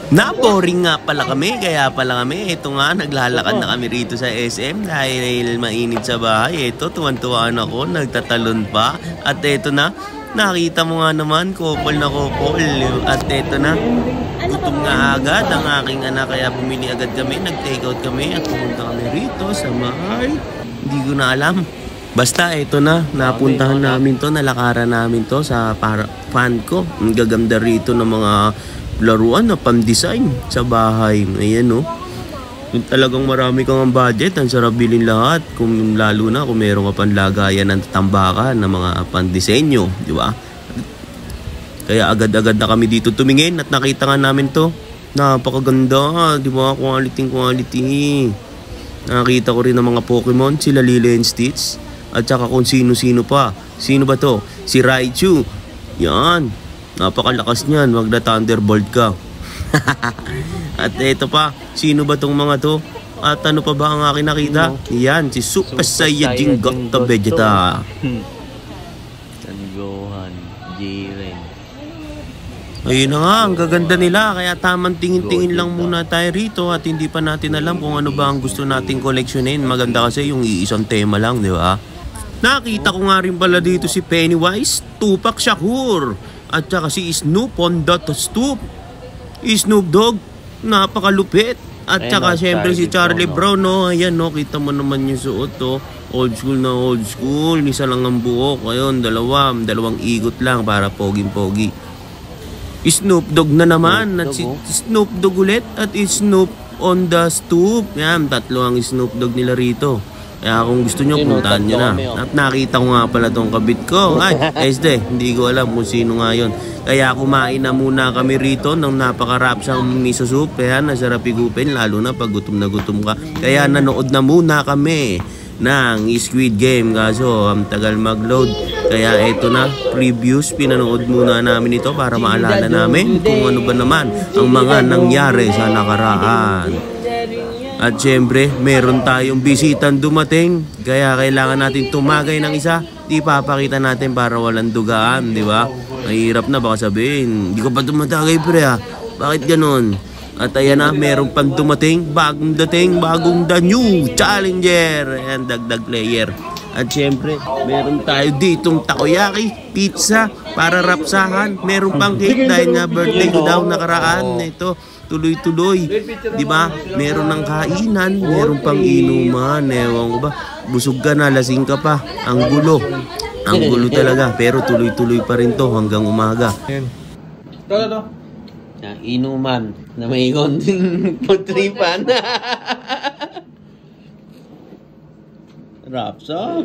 Na-boring nga pala kami, kaya pala kami, ito nga, naglalakad na kami rito sa SM dahil mainit sa bahay. Ito, tuwan-tuwaan ako, nagtatalon pa. At ito na, nakita mo nga naman, couple na couple. At ito na, gutom nga agad ang aking anak, kaya bumili agad kami, nag-take out kami at pumunta kami rito sa mahal. Hindi ko na alam. Basta ito na, napuntahan namin to, nalakaran namin to sa fan ko. Ang gaganda rito ng mga laruan na pan-design sa bahay. Ayan no. Kung talagang marami kang budget, ang sarap bilhin lahat. Kung lalo na kung meron ka panlagayan ng tambakan ng mga pan-disenyo, di ba? Kaya agad-agad na kami dito tumingin at nakita nga namin to. Napakaganda, di ba? Quality. Nakita ko rin ng mga Pokemon, sila Lilo and Stitch. At saka kung sino-sino pa. Sino ba to? Si Raichu. Yan. Napakalakas niyan, wag na Thunderbolt ka. At ito pa, sino ba tong mga to? At ano pa ba ang aking nakita? Yan, si Super Saiyajin Goto Vegeta. San Gohan, Jiren. Ayun na nga, ang gaganda nila. Kaya tamang tingin-tingin lang muna tayo rito. At hindi pa natin alam kung ano ba ang gusto nating koleksyonin. Maganda kasi yung iisang tema lang, di ba? Nakita ko nga rin pala dito si Pennywise, Tupac Shakur. At saka si Snoop on that Stoop. Snoop Dogg, napakalupit. At saka syempre si Charlie Brown, no? Ayan, no? Kita mo naman yung suot, to. Old school na old school. Isa lang ang buhok. Ayun, dalawang igot lang para poging-pogi. Snoop Dogg na naman. At si Snoop Dogg ulit. At Snoop on the Stoop. Yan, tatlo ang Snoop Dogg nila rito. Kaya kung gusto nyo, puntahan nyo na. At nakita ko nga pala tong kabit ko. Ay, hindi ko alam kung sino nga yun. Kaya kumain na muna kami rito ng napakarapsang miso soup. Kaya nasarap igupin, lalo na pag gutom na gutom ka. Kaya nanood na muna kami ng Squid Game. Kaso, ang tagal mag-load. Kaya eto na, previews. Pinanood muna namin ito para maalala namin kung ano ba naman ang mga nangyari sa nakaraan. At syempre, meron tayong bisitang dumating. Kaya kailangan natin tumagay ng isa. Ipapakita natin para walang dugaan, di ba? Mahirap na, baka sabihin, hindi ko pa tumatagay pre ha. Bakit ganun? At ayan na, meron pang dumating. Bagong the new challenger. Ayan, dagdag player. At syempre, meron tayo ditong takoyaki, pizza, para rapsahan. Meron pang cake dahil nga birthday ko daw nakaraan. Ito, tuloy-tuloy. Di ba? Meron ng kainan, meron pang inuman. Ewan ko ba? Busog ka na, lasing ka pa. Ang gulo. Ang gulo talaga. Pero tuloy-tuloy pa rin to hanggang umaga. Ito. Inuman na may konting putripan. Rapsa.